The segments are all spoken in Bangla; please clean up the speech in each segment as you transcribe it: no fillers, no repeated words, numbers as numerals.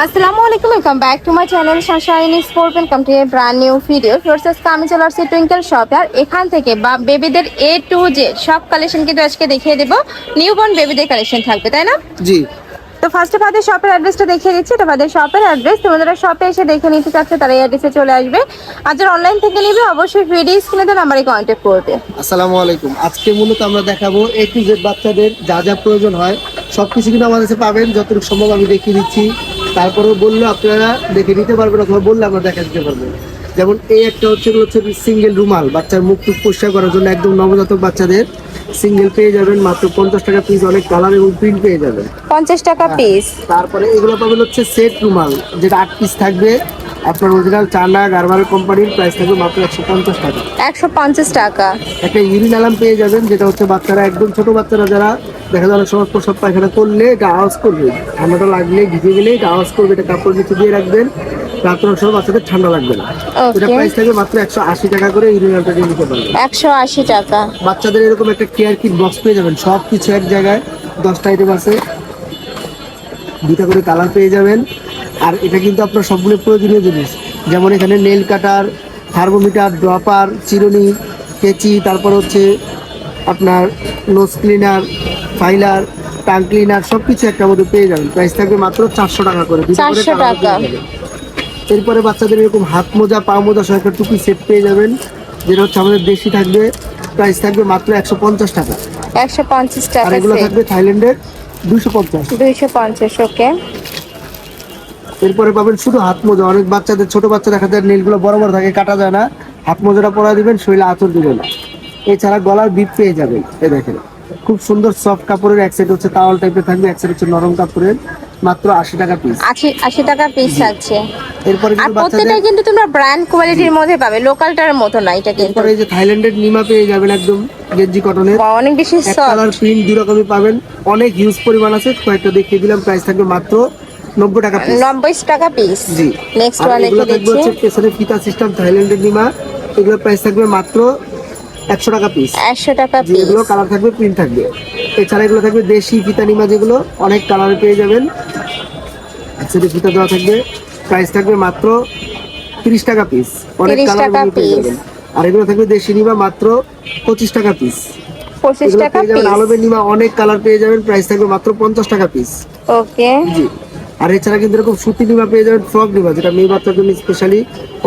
আসসালামু আলাইকুম, welcome back to my channel Sunshine sport. Welcome to A brand new video. Forces আমি চলে আসছি টুইঙ্কেল শপ। আর এখান থেকে বা বেবিদের A to Z সব কালেকশন কিন্তু আজকে দেখিয়ে দেবো। নিউবর্ন বেবিদের কালেকশন থাকবে, তাই না? জি। তো ফার্স্টে তাদের শপের অ্যাড্রেসটা দেখিয়ে দিচ্ছি। এটা তাদের শপের অ্যাড্রেস। তোমাদের শপে এসে দেখে নিতে চাচ্ছে তারা এই অ্যাড্রেসে চলে আসবে। আর যারা অনলাইন থেকে নিবে অবশ্যই ভিডিও স্ক্রিনে দেওয়া নাম্বারে কন্ট্যাক্ট করবে। আসসালামু আলাইকুম। আজকে মূলত আমরা দেখাবো A to Z বাচ্চাদের যা যা প্রয়োজন হয় সবকিছু কিন্তু আমাদের কাছে পাবেন। যতটুকু সম্ভব আমি দেখিয়ে দিচ্ছি, তারপরেও বললে আপনারা দেখে নিতে পারবেন অথবা বললে আমরা দেখা দিতে পারবো। যেমন এই একটা হচ্ছে সিঙ্গেল রুমাল, বাচ্চার মুখ টুক পরিষ্কার করার জন্য একদম নবজাতক বাচ্চাদের সিঙ্গেল পেয়ে যাবেন মাত্র 50 টাকা পিস। অনেক কালার এবং প্রিন্ট পেয়ে যাবেন 50 টাকা পিস। তারপরে এগুলো পাবেন হচ্ছে সেট রুমাল, যেটা 8 পিস থাকবে। আপনার অরিজিনাল চান্ডা গারবার কোম্পানির, প্রাইস থাকবে মাত্র 150 টাকা। 150 টাকা। একটা ইউরিন অ্যালার্ম পেয়ে যাবেন, যেটা হচ্ছে বাচ্চারা একদম ছোট বাচ্চারা যারা দেখা যায় অনেক সময় প্রসব পায়খানা করলে এটা আওয়াজ করবে, ঠান্ডাটা লাগলে ভিজে গেলে এটা আওয়াজ করবে, এটা কাপড় নিচে দিয়ে রাখবেন। রাত্রে অনেক সময় বাচ্চাদের ঠান্ডা লাগবে না। এটা প্রাইস থাকবে মাত্র 180 টাকা করে। ইউরিন অ্যালার্মটা নিতে পারবেন 180 টাকা। বাচ্চাদের এরকম একটা কেয়ার কিট বক্স পেয়ে যাবেন, সব কিছু এক জায়গায় 10টা আইটেম আছে, 2টা করে কালার পেয়ে যাবেন। আর এটা কিন্তু আপনার সবগুলো প্রয়োজনীয় জিনিস, যেমন এখানে নেল কাটার, থার্মোমিটার, ড্রপার, চিরুনি, কেচি, তারপর হচ্ছে আপনার nose cleaner, filer, tongue cleaner, সব কিছু একটা মধ্যে পেয়ে যাবেন। প্রাইস থাকবে মাত্র 400 টাকা করে। 400 টাকা। এরপরে বাচ্চাদের এরকম হাত মোজা, পা মোজা সহ একটা টুপি সেট পেয়ে যাবেন, যেটা হচ্ছে আমাদের দেশি থাকবে। প্রাইস থাকবে মাত্র 150 টাকা। 150 টাকা। আর এগুলো থাকবে থাইল্যান্ডের 250। 250। ওকে। এরপরে পাবেন শুধু হাত মোজা। অনেক বাচ্চাদের, ছোট বাচ্চা দেখা যায় নেলগুলো বড় বড় থাকে, কাটা যায় না, হাত মোজাটা পরা দিবেন, শরীরে আঁচড় দিবেন না। এছাড়া গলার বিপ পেয়ে যাবেন। এই দেখেন খুব সুন্দর সফট কাপড়ের, এক সাইড হচ্ছে তাওয়াল টাইপের থাকবে, এক সাইড হচ্ছে নরম কাপড়ের, মাত্র 80 টাকা পিস। 80 টাকা পিস আছে। এরপরে আর প্রত্যেকটাই কিন্তু তোমরা ব্র্যান্ড কোয়ালিটির মধ্যে পাবে, লোকালটার মতো না এটা কিন্তু। এরপরে এই যে থাইল্যান্ডের নিমা পেয়ে যাবেন, একদম গেঞ্জি কটনের, অনেক বেশি এক সফট। কালার প্রিন্ট দুই রকমই পাবেন, অনেক হিউজ পরিমাণ আছে, কয়েকটা দেখিয়ে দিলাম। প্রাইস থাকবে মাত্র 90 টাকা পিস। 90 টাকা পিস। জি। নেক্সট আর ওয়ান এগুলো দেখে থাকবে দিচ্ছি। হচ্ছে পেছনে ফিতা সিস্টেম থাইল্যান্ডের নিমা, এগুলো প্রাইস থাকবে মাত্র 100 টাকা পিস। 100 টাকা জি, পিস। এগুলো কালার থাকবে, প্রিন্ট থাকবে। এছাড়া এগুলো থাকবে দেশি ফিতা নিমা, যেগুলো অনেক কালারে পেয়ে যাবেন, সেটা ফিতা দেওয়া থাকবে। প্রাইস থাকবে মাত্র 30 টাকা পিস। অনেক 30 কালার টাকা পেয়ে পিস। যাবেন। আর এগুলো থাকবে দেশি নিমা, মাত্র 25 টাকা পিস। 25 এগুলো টাকা পেয়ে যাবেন পিস। আলবের নিমা, অনেক কালার পেয়ে যাবেন, প্রাইস থাকবে মাত্র 50 টাকা পিস। ওকে। জি। আর এছাড়া কিন্তু এরকম সুতি নিমা পেয়ে যাবেন, ফ্রক নিমা, যেটা মেয়ে বাচ্চার জন্য স্পেশালি,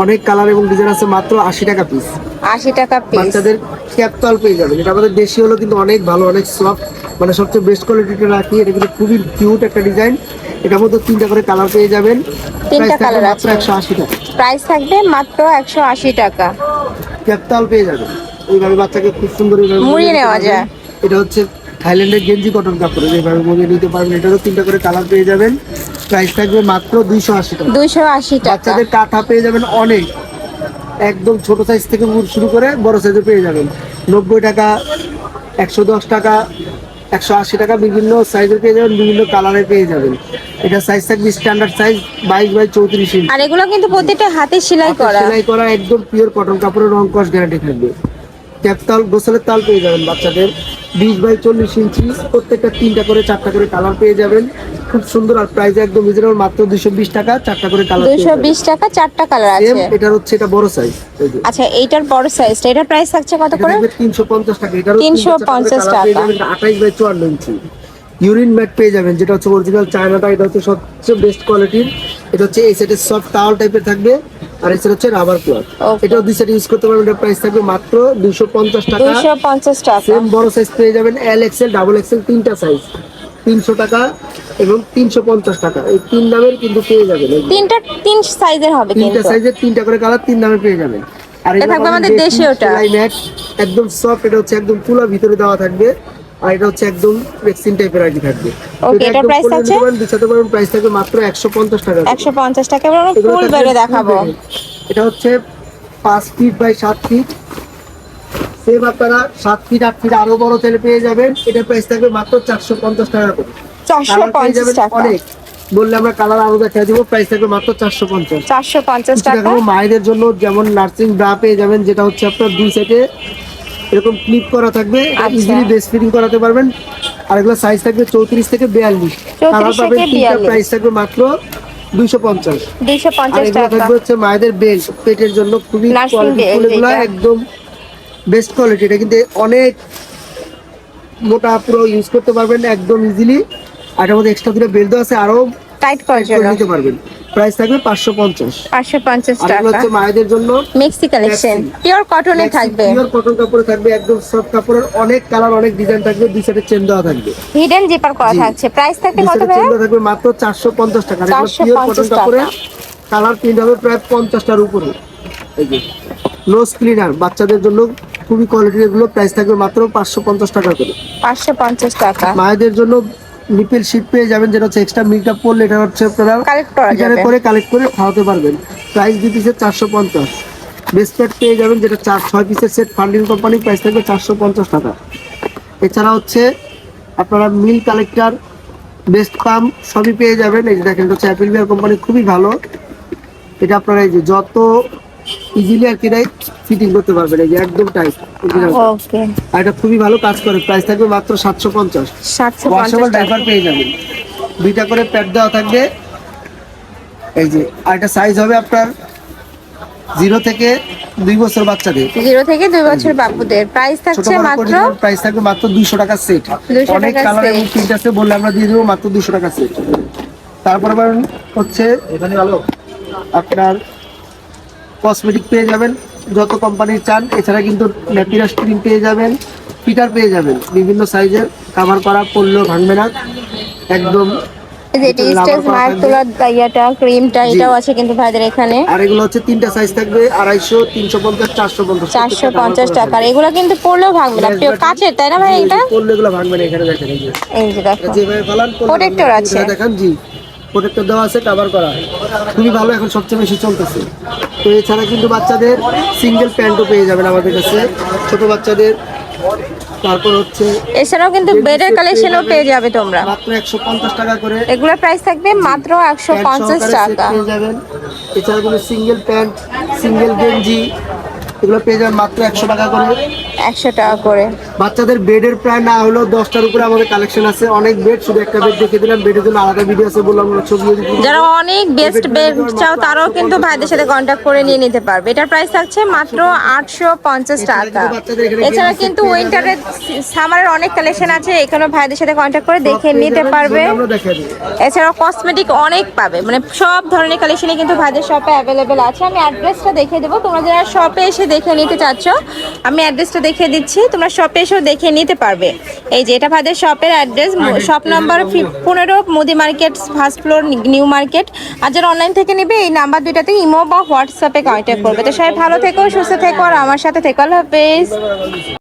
অনেক কালার এবং ডিজাইন আছে, মাত্র 80 টাকা পিস। 80 টাকা পিস। বাচ্চাদের ক্যাপতল পেয়ে যাবেন, এটা আমাদের দেশি হলো কিন্তু অনেক ভালো, অনেক সফট, মানে সবচেয়ে বেস্ট কোয়ালিটিটা রাখি। এটা কিন্তু খুবই কিউট একটা ডিজাইন। এটার মধ্যে 3টা করে কালার পেয়ে যাবেন। 3টা কালার আছে। 180 টাকা। প্রাইস থাকবে মাত্র 180 টাকা। ক্যাপতল পেয়ে যাবেন, এইভাবে বাচ্চাকে খুব সুন্দর মুড়িয়ে নেওয়া যায়। এটা হচ্ছে থাইল্যান্ডের গেঞ্জি কটন কাপড়, এইভাবে মুড়িয়ে নিতে পারবেন। এটারও 3টা করে কালার পেয়ে যাবেন। প্রাইস থাকবে মাত্র 280 টাকা। 280 টাকা। বাচ্চাদের কাঁথা পেয়ে যাবেন অনেক, একদম ছোট সাইজ থেকে শুরু করে বড় সাইজে পেয়ে যাবেন। 90 টাকা, 110 টাকা, 180 টাকা, বিভিন্ন সাইজের পেয়ে যাবেন, বিভিন্ন কালারে পেয়ে যাবেন। এটা সাইজ থাকবে স্ট্যান্ডার্ড সাইজ 22 বাই 34 ইঞ্চি। আর এগুলো কিন্তু প্রত্যেকটা হাতে সেলাই করা। সেলাই করা, একদম পিওর কটন কাপড়ের, রং কস গ্যারান্টি থাকবে। ক্যাপতাল গোসলের তাল পেয়ে যাবেন বাচ্চাদের 20 বাই 40 ইঞ্চি, প্রত্যেকটা 3টা করে 4টা করে কালার পেয়ে যাবেন, খুব সুন্দর। আর প্রাইস একদম রিজনেবল, মাত্র 220 টাকা, 4টা করে কালার। 220 টাকা, 4টা কালার আছে। এটা হচ্ছে, এটা বড় সাইজ। আচ্ছা, এইটার বড় সাইজটা, এটার প্রাইস থাকছে কত করে? 350 টাকা। এটারও 350 টাকা। 28 বাই 54 ইঞ্চি। ইউরিন ম্যাট পেয়ে যাবেন, যেটা হচ্ছে অরিজিনাল চায়নাটা, এটা হচ্ছে সবচেয়ে বেস্ট কোয়ালিটির। এটা হচ্ছে এই সেটের সফট টাওয়াল টাইপের থাকবে, আর এই সেট হচ্ছে রাবার ক্লথ। এটাও দুই সেট ইউজ করতে পারবেন। এটা প্রাইস থাকবে মাত্র 250 টাকা। 250 টাকা। সেম বড় সাইজ পেয়ে যাবেন, এল এক্সেল, ডাবল এক্সেল, 3টা সাইজ, 300 টাকা এবং 350 টাকা। এই 3 দামের কিন্তু পেয়ে যাবেন। তিন সাইজের হবে কিন্তু। 3টা সাইজের 3টা করে কালার, 3 দামে পেয়ে যাবেন। আর এটা থাকবে আমাদের দেশি ওটা। ম্যাট, একদম সফট। এটা হচ্ছে একদম তুলা ভিতরে দেওয়া থাকবে, আর এটা হচ্ছে একদম রেক্সিন টাইপের আর কি থাকবে। ওকে, এটার প্রাইস আছে? বিছাতে পারবেন, প্রাইস থাকবে মাত্র 150 টাকা। 150 টাকা। এবার আমরা ফুল বেড়ে দেখাবো। এটা হচ্ছে 5 ফিট বাই 7 ফিট। সেম আপনারা 7 ফিট 8 ফিট আরো বড় চাইলে পেয়ে যাবেন। এটার প্রাইস থাকবে মাত্র 450 টাকা করে। 450 টাকা। অনেক বললে আমরা কালার আরো দেখিয়ে দিব। প্রাইস থাকবে মাত্র 450। 450 টাকা। মায়েদের জন্য যেমন নার্সিং ব্রা পেয়ে যাবেন, যেটা হচ্ছে আপনার দুই সাইডে এরকম ক্লিপ করা থাকবে, ইজিলি ব্রেস্ট ফিডিং করাতে পারবেন। আর এগুলো সাইজ থাকবে 34 থেকে 42। কালার পাবেন 3টা, প্রাইস থাকবে মাত্র 250। 250 আর এগুলো টাকা। থাকবে হচ্ছে মায়েদের বেল্ট, পেটের জন্য খুবই Nursing কোয়ালিটিফুল, belt এগুলো এটা। একদম বেস্ট কোয়ালিটি। এটা কিন্তু অনেক মোটা, পুরো ইউজ করতে পারবেন একদম ইজিলি। আর এটার মধ্যে এক্সট্রা দুটো বেল্ট আছে, আরো টাইট করার টাইট করে জন্য নিতে পারবেন। প্রাইস থাকবে 550। 550 আর এগুলো টাকা। হচ্ছে মায়েদের জন্য মেক্সি কালেকশন, পিওর কটনে থাকবে। পিওর কটন কাপড়ে থাকবে, একদম সফট কাপড়ের, অনেক কালার, অনেক ডিজাইন থাকবে। দুই সাইডে চেন দেওয়া থাকবে, হিডেন জিপার করা জি। থাকছে। প্রাইস থাকবে দুই কত সাইডে চেন ভাইয়া? দেওয়া থাকবে মাত্র 450 টাকা। আর এগুলো পিওর 450 কটন টাকা। কাপড়ের, কালার প্রিন্ট হবে প্রায় 50টার উপরে। এই যে নোজ ক্লিনার বাচ্চাদের জন্য খুবই কোয়ালিটির, এগুলো প্রাইস থাকবে মাত্র 550 টাকা করে। 550 টাকা। মায়েদের জন্য নিপেল শীট পেয়ে যাবেন, যেটা হচ্ছে এক্সট্রা মিল্কটা পড়লে এটা হচ্ছে আপনারা কালেক্ট করা ফিটারে যাবে। করে কালেক্ট করে খাওয়াতে পারবেন। প্রাইস দিতেছে 450। বেস্ট পেয়ে যাবেন, যেটা 6 পিসের সেট, ফান্ডিং কোম্পানি, প্রাইস থাকবে 450 টাকা। এছাড়া হচ্ছে আপনারা মিল কালেক্টর, বেস্ট পাম্প সবই পেয়ে যাবেন। এই যে দেখেন, এটা হচ্ছে অ্যাপেল বিয়ার কোম্পানি, খুবই ভালো। এটা আপনারা এই যে যত ইজিলি আর কি ফিটিং করতে পারবেন, এই যে একদম টাইট। ওকে, আর এটা খুবই ভালো কাজ করে। প্রাইস থাকবে মাত্র 750। 750 টাকা। ডাইপার পেয়ে যাবেন, দুইটা করে প্যাড দেওয়া থাকবে। এই যে আর এটা সাইজ হবে আপনার 0 থেকে 2 বছর বাচ্চাদের, 0 থেকে 2 বছর বাবুদের। প্রাইস ছোট থাকছে বড় মাত্র করে প্রাইস থাকবে মাত্র 200 টাকা সেট। 200 অনেক টাকা কালার এবং set। প্রিন্ট আছে, বললে আমরা দিয়ে দেবো মাত্র 200 টাকা সেট। তারপর আবার হচ্ছে এখানে ভালো আপনার কসমেটিক পেয়ে যাবেন যত কোম্পানির চান। এছাড়া কিন্তু ন্যাপিরাস ক্রিম পেয়ে যাবেন, ফিটার পেয়ে যাবেন বিভিন্ন সাইজের, কাভার করা, পড়লেও ভাঙবে না একদম। এই যে এটি স্টেজ মার্ক তোলার ইয়েটা, ক্রিমটা, জি। এটাও আছে কিন্তু ভাইদের এখানে। আর এগুলো হচ্ছে 3টা সাইজ থাকবে, 250, 350, 450। 450 টাকা। আর এগুলো কিন্তু পড়লেও ভাঙবে না, পিওর কাচের, তাই না ভাই? এটা পড়লে এগুলো ভাঙবে না। এখানে দেখেন, এই যে দেখো, যেভাবে ফলান প্রোটেক্টর আছে। দেখেন, জি প্রোটেক্টর দেওয়া আছে, কভার করা, খুবই ভালো, এখন সবচেয়ে বেশি চলতেছে। তো এছাড়া কিন্তু বাচ্চাদের সিঙ্গেল প্যান্টও পেয়ে যাবেন আমাদের কাছে, ছোট বাচ্চাদের। তারপর হচ্ছে এছাড়াও কিন্তু বেডের কালেকশনও পেয়ে যাবে তোমরা, মাত্র 150 টাকা করে। এগুলোর প্রাইস থাকবে মাত্র 150 টাকা। পেয়ে যাবেন। এছাড়া কিন্তু সিঙ্গেল প্যান্ট, সিঙ্গেল গেঞ্জি, এগুলো পেয়ে যাবেন মাত্র 100 টাকা করে। 100 টাকা করে। বাচ্চাদের বেডের প্রায় না হলেও 10টার উপরে আমাদের কালেকশন আছে, অনেক বেড। শুধু একটা বেড দেখে দিলাম, বেডের জন্য আলাদা ভিডিও আছে, বললাম আমরা ছবি দিয়ে দিই। যারা অনেক বেস্ট বেড চাও তারাও কিন্তু ভাইদের সাথে কন্ট্যাক্ট করে নিয়ে নিতে পারবে। এটার প্রাইস থাকছে মাত্র 850 টাকা। এছাড়া কিন্তু উইন্টারের, সামারের অনেক কালেকশন আছে, এখানেও ভাইদের সাথে কন্ট্যাক্ট করে দেখে নিতে পারবে। আমরা দেখাই দিই। এছাড়াও কসমেটিক অনেক পাবে, মানে সব ধরনের কালেকশনই কিন্তু ভাইদের শপে অ্যাভেলেবেল আছে। আমি অ্যাড্রেসটা দেখিয়ে দেবো, তোমরা যারা শপে এসে দেখে নিতে চাচ্ছ আমি অ্যাড্রেসটা দেখিয়ে দিচ্ছি, তোমরা শপে এসেও দেখে নিতে পারবে। এই যে এটা ভাইদের শপের অ্যাড্রেস, শপ নাম্বার 15, মুদি market, first floor, new market. আর যারা অনলাইন থেকে নেবে এই নাম্বার দুইটাতে ইমো বা হোয়াটসঅ্যাপে কন্ট্যাক্ট করবে। তো সবাই ভালো থেকো, সুস্থ থেকো, আর আমার সাথে থেকো। আল্লাহ হাফেজ।